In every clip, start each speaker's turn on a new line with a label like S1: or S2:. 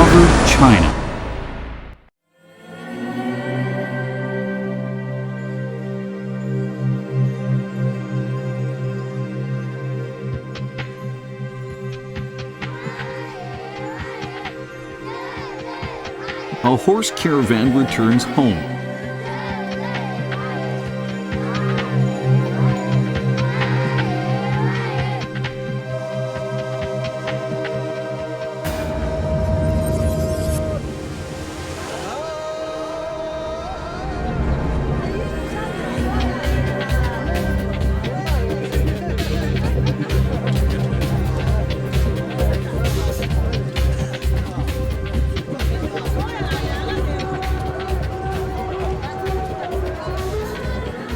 S1: Discover China. A horse caravan returns home.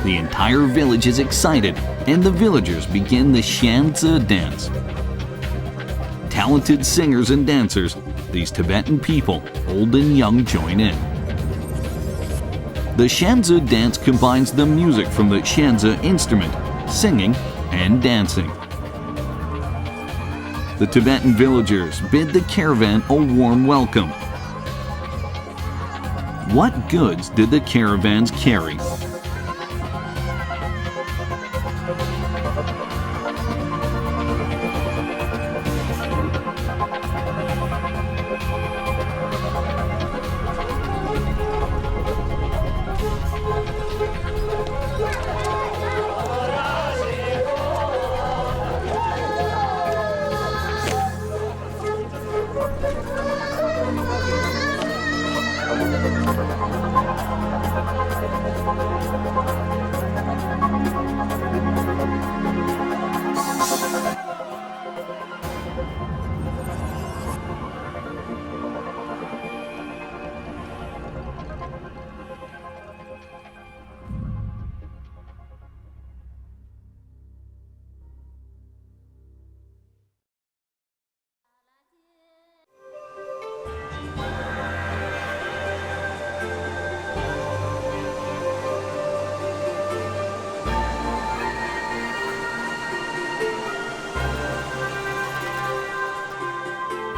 S1: The entire village is excited, and the villagers begin the Xianzi dance. Talented singers and dancers, these Tibetan people, old and young, join in. The Xianzi dance combines the music from the Xianzi instrument, singing, and dancing. The Tibetan villagers bid the caravan a warm welcome. What goods did the caravans carry?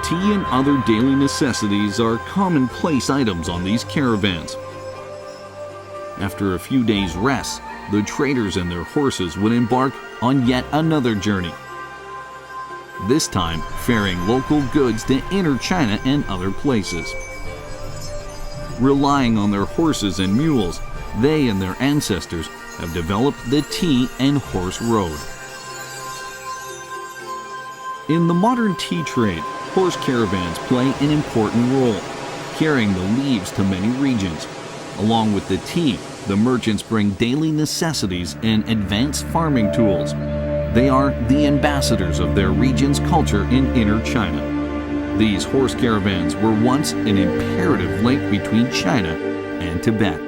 S1: Tea and other daily necessities are commonplace items on these caravans. After a few days' rest, the traders and their horses would embark on yet another journey. This time, ferrying local goods to inner China and other places. Relying on their horses and mules, they and their ancestors have developed the tea and horse road. In the modern tea trade, horse caravans play an important role, carrying the leaves to many regions. Along with the tea, the merchants bring daily necessities and advanced farming tools. They are the ambassadors of their region's culture in inner China. These horse caravans were once an imperative link between China and Tibet.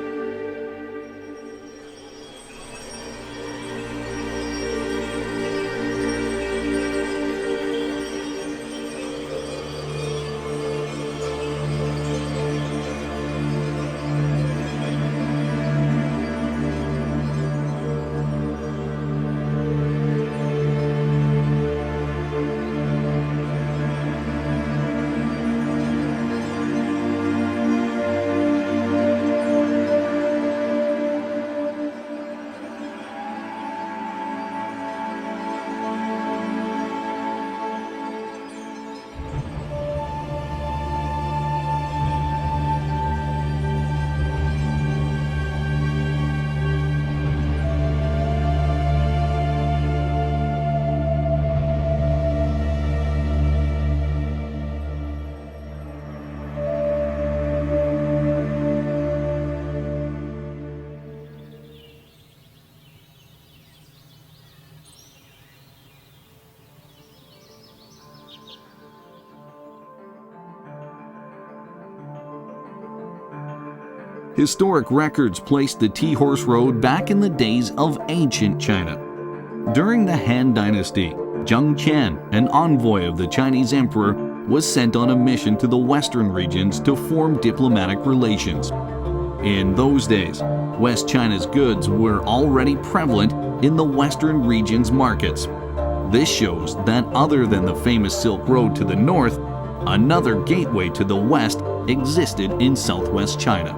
S1: Historic records place the tea horse road back in the days of ancient China. During the Han Dynasty, Zheng Qian, an envoy of the Chinese emperor, was sent on a mission to the western regions to form diplomatic relations. In those days, West China's goods were already prevalent in the western region's markets. This shows that other than the famous Silk Road to the north, Another gateway to the west existed in southwest China.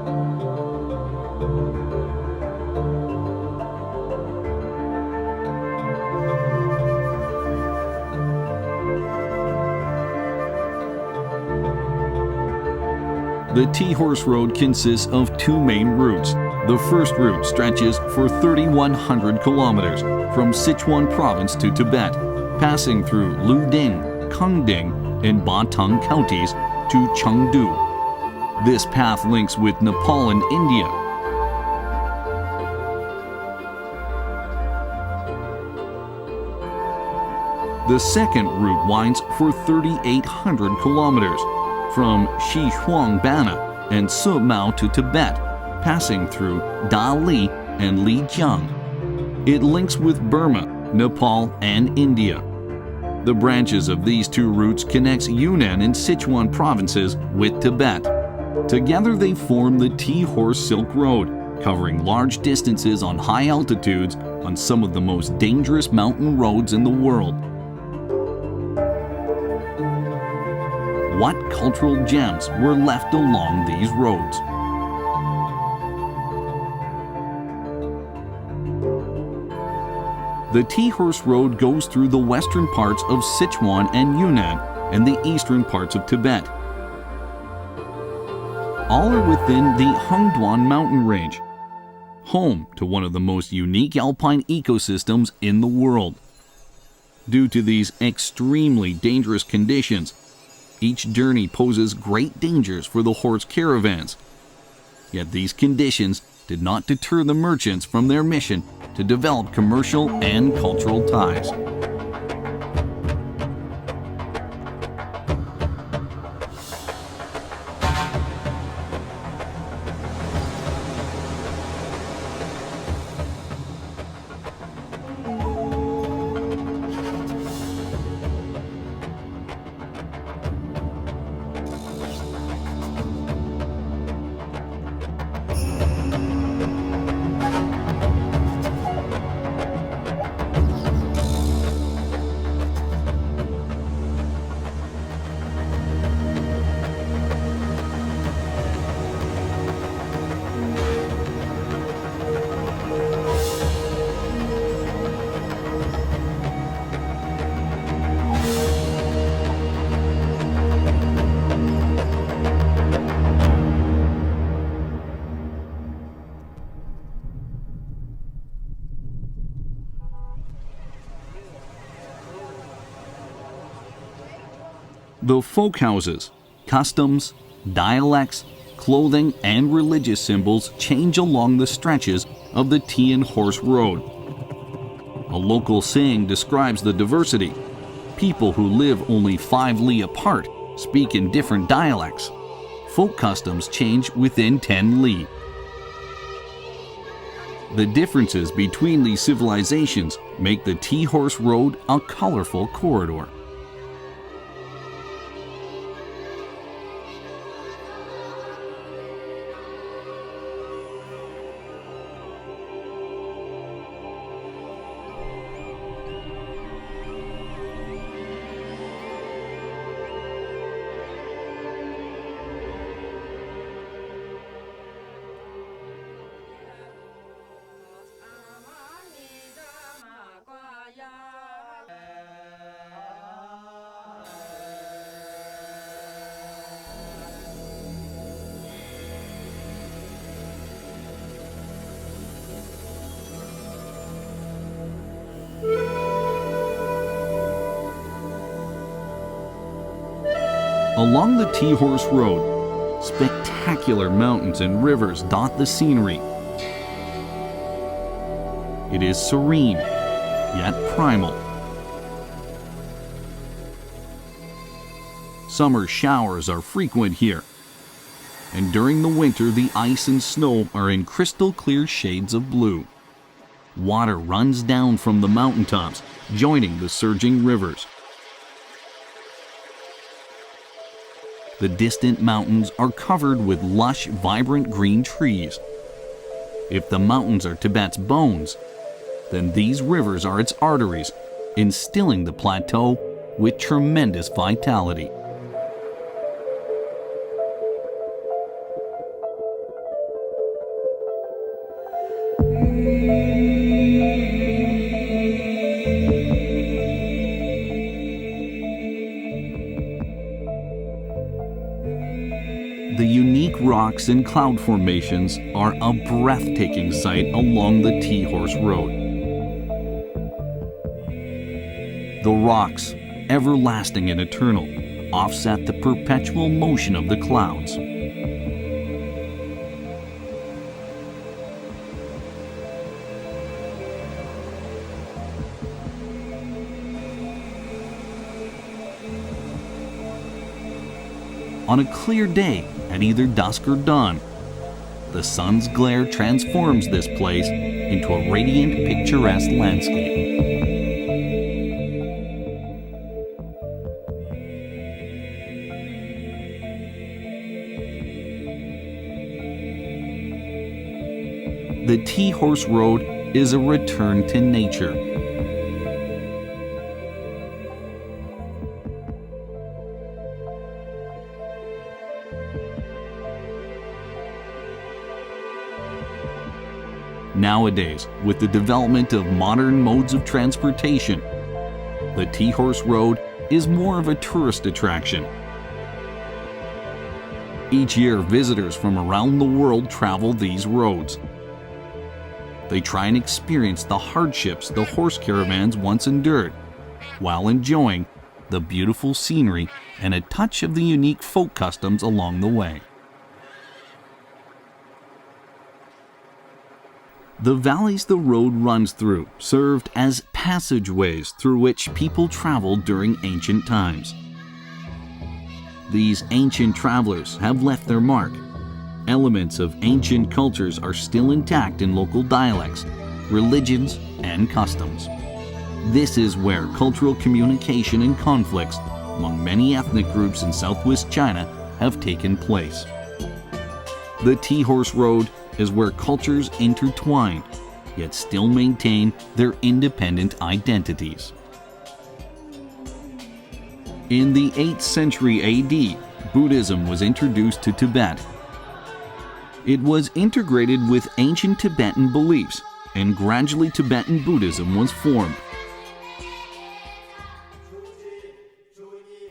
S1: The Tea-Horse Road consists of two main routes. The first route stretches for 3,100 kilometers from Sichuan province to Tibet, passing through Luding, Kangding, and Batang counties to Chengdu. This path links with Nepal and India. The second route winds for 3,800 kilometers from Xishuangbanna and Sumao to Tibet, passing through Dali and Lijiang. It links with Burma, Nepal, and India. The branches of these two routes connects Yunnan and Sichuan provinces with Tibet. Together they form the Tea-Horse Silk Road, covering large distances on high altitudes on some of the most dangerous mountain roads in the world. What cultural gems were left along these roads? The Tea-Horse Road goes through the western parts of Sichuan and Yunnan and the eastern parts of Tibet. All are within the Hengduan mountain range, home to one of the most unique alpine ecosystems in the world. Due to these extremely dangerous conditions, each journey poses great dangers for the horse caravans. Yet these conditions did not deter the merchants from their mission to develop commercial and cultural ties. The folk houses, customs, dialects, clothing, and religious symbols change along the stretches of the Tea-Horse Road. A local saying describes the diversity. People who live only 5 li apart speak in different dialects. Folk customs change within 10 li. The differences between these civilizations make the Tea-Horse Road a colorful corridor. Along the Tea-Horse Road, spectacular mountains and rivers dot the scenery. It is serene, yet primal. Summer showers are frequent here, and during the winter the ice and snow are in crystal clear shades of blue. Water runs down from the mountaintops, joining the surging rivers. The distant mountains are covered with lush, vibrant green trees. If the mountains are Tibet's bones, then these rivers are its arteries, instilling the plateau with tremendous vitality. rocks and cloud formations are a breathtaking sight along the T-Horse Road. The rocks, everlasting and eternal, offset the perpetual motion of the clouds. On a clear day, at either dusk or dawn, the sun's glare transforms this place into a radiant, picturesque landscape. The T-Horse Road is a return to nature. Nowadays, with the development of modern modes of transportation, the T-Horse Road is more of a tourist attraction. Each year, visitors from around the world travel these roads. They try and experience the hardships the horse caravans once endured, while enjoying the beautiful scenery and a touch of the unique folk customs along the way. The valleys the road runs through served as passageways through which people traveled during ancient times. These ancient travelers have left their mark. Elements of ancient cultures are still intact in local dialects, religions, and customs. This is where cultural communication and conflicts among many ethnic groups in southwest China have taken place. The T-Horse Road is where cultures intertwine, yet still maintain their independent identities. In the 8th century AD, Buddhism was introduced to Tibet. It was integrated with ancient Tibetan beliefs, and gradually Tibetan Buddhism was formed.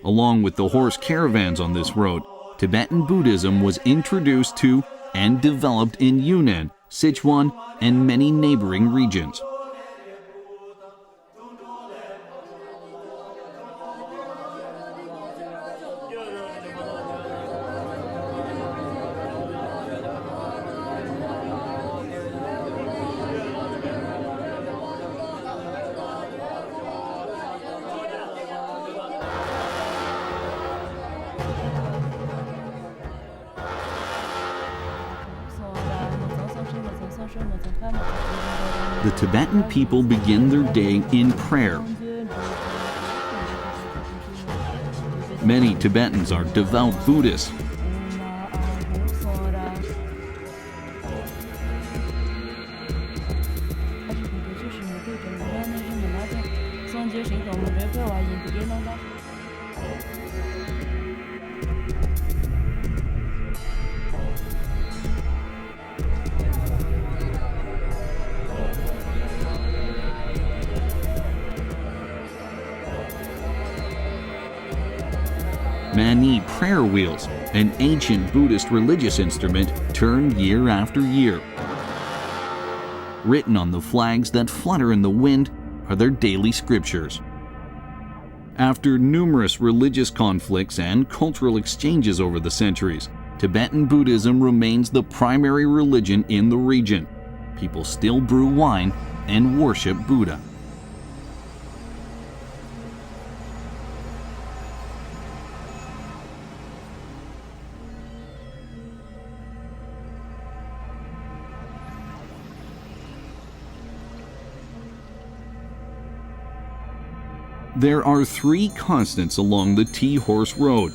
S1: Along with the horse caravans on this road, Tibetan Buddhism was introduced to and developed in Yunnan, Sichuan, and many neighboring regions. The Tibetan people begin their day in prayer. Many Tibetans are devout Buddhists. Mani prayer wheels, an ancient Buddhist religious instrument, turn year after year. Written on the flags that flutter in the wind are their daily scriptures. After numerous religious conflicts and cultural exchanges over the centuries, Tibetan Buddhism remains the primary religion in the region. People still brew wine and worship Buddha. There are three constants along the T-Horse Road: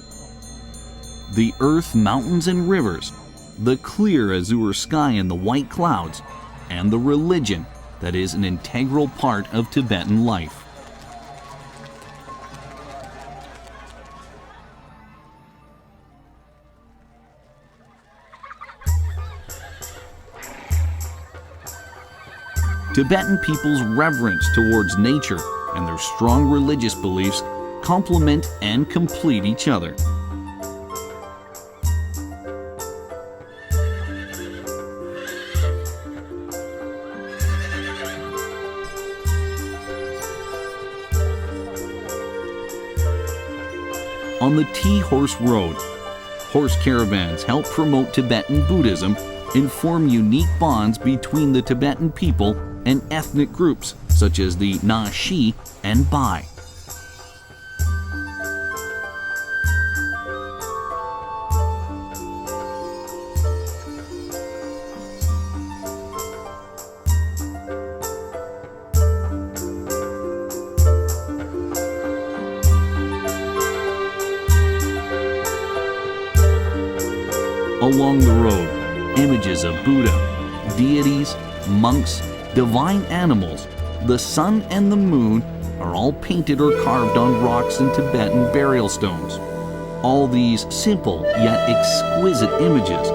S1: the earth, mountains, and rivers, the clear azure sky and the white clouds, and the religion that is an integral part of Tibetan life. Tibetan people's reverence towards nature and their strong religious beliefs complement and complete each other. on the Tea Horse Road. Horse caravans help promote Tibetan Buddhism and form unique bonds between the Tibetan people and ethnic groups such as the Naxi and Bai. Along the road, images of Buddha, deities, monks, divine animals, the sun and the moon are all painted or carved on rocks and Tibetan burial stones. All these simple yet exquisite images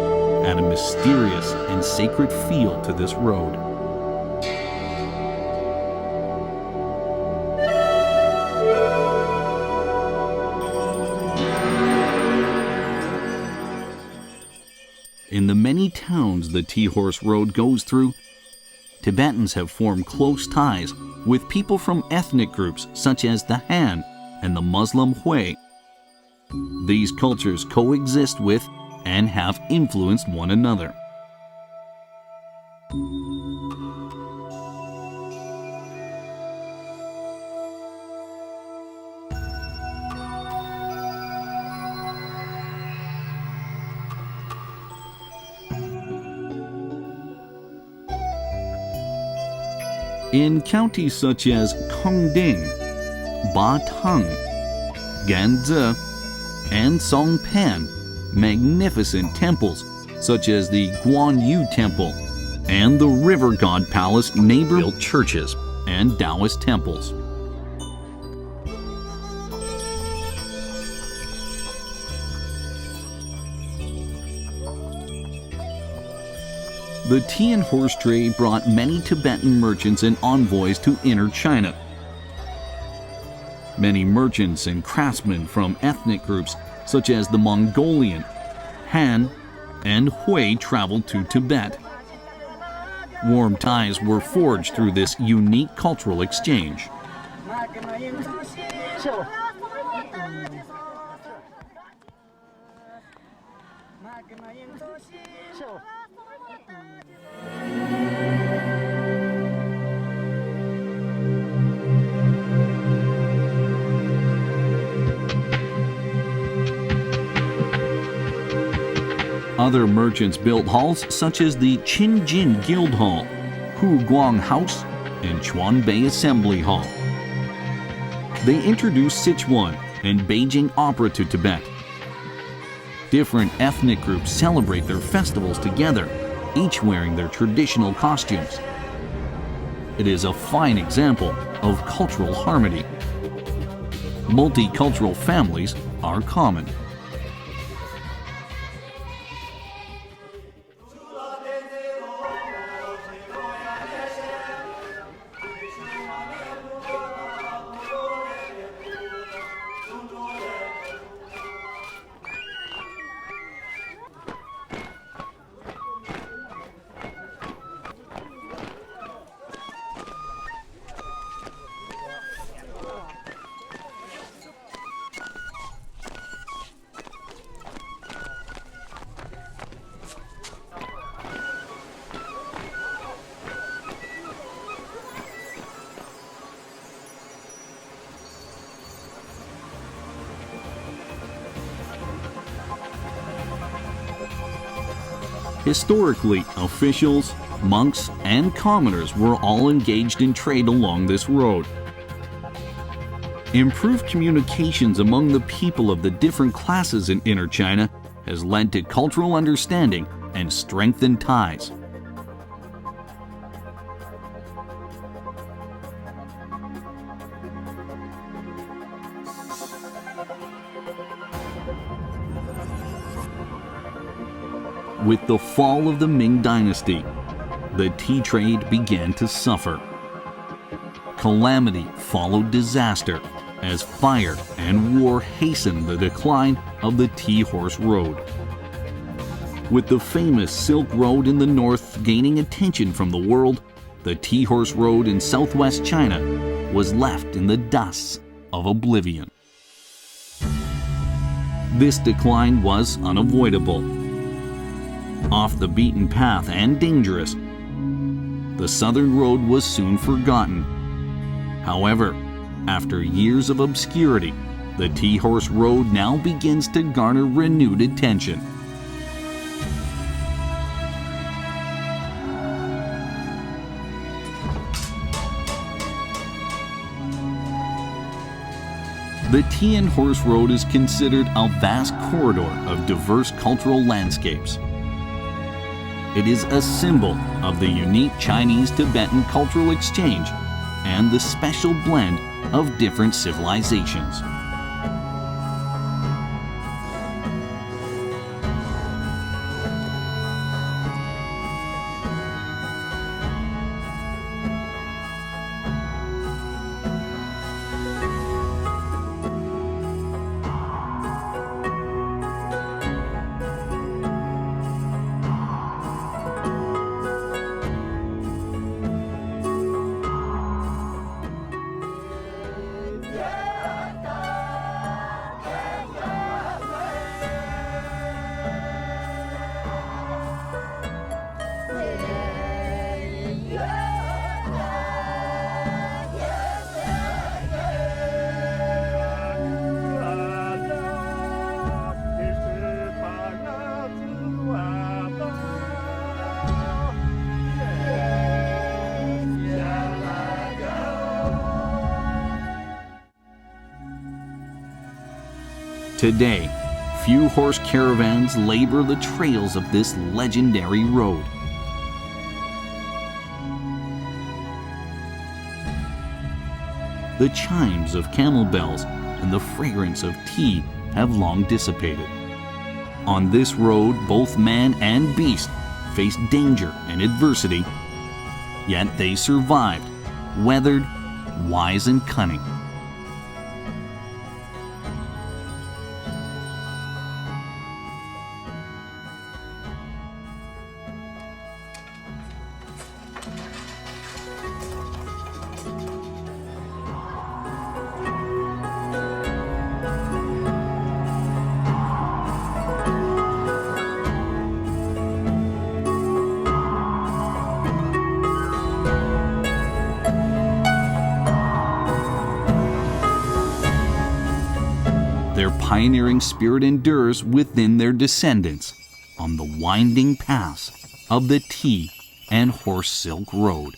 S1: add a mysterious and sacred feel to this road. In the many towns the Tea Horse Road goes through, Tibetans have formed close ties with people from ethnic groups such as the Han and the Muslim Hui. These cultures coexist with and have influenced one another. In counties such as Kongding, Batang, Ganzhou, and Songpan, magnificent temples such as the Guanyu Temple and the River God Palace neighbor churches and Taoist temples. The tea and horse trade brought many Tibetan merchants and envoys to inner China. Many merchants and craftsmen from ethnic groups such as the Mongolian, Han, and Hui traveled to Tibet. Warm ties were forged through this unique cultural exchange. Other merchants built halls such as the Qinjin Guild Hall, Huguang House, and Chuanbei Assembly Hall. They introduced Sichuan and Beijing opera to Tibet. Different ethnic groups celebrate their festivals together, each wearing their traditional costumes. It is a fine example of cultural harmony. Multicultural families are common. Historically, officials, monks, and commoners were all engaged in trade along this road. Improved communications among the people of the different classes in Inner China has led to cultural understanding and strengthened ties. With the fall of the Ming Dynasty, the tea trade began to suffer. Calamity followed disaster as fire and war hastened the decline of the Tea Horse Road. With the famous Silk Road in the north gaining attention from the world, the Tea Horse Road in southwest China was left in the dusts of oblivion. This decline was unavoidable. Off the beaten path and dangerous, the southern road was soon forgotten. However, after years of obscurity, the T-Horse Road now begins to garner renewed attention. The T and Horse Road is considered a vast corridor of diverse cultural landscapes. It is a symbol of the unique Chinese-Tibetan cultural exchange and the special blend of different civilizations. Today, few horse caravans labor the trails of this legendary road. The chimes of camel bells and the fragrance of tea have long dissipated. On this road, both man and beast faced danger and adversity, yet they survived, weathered, wise and cunning. Their pioneering spirit endures within their descendants on the winding paths of the T and Horse Silk Road.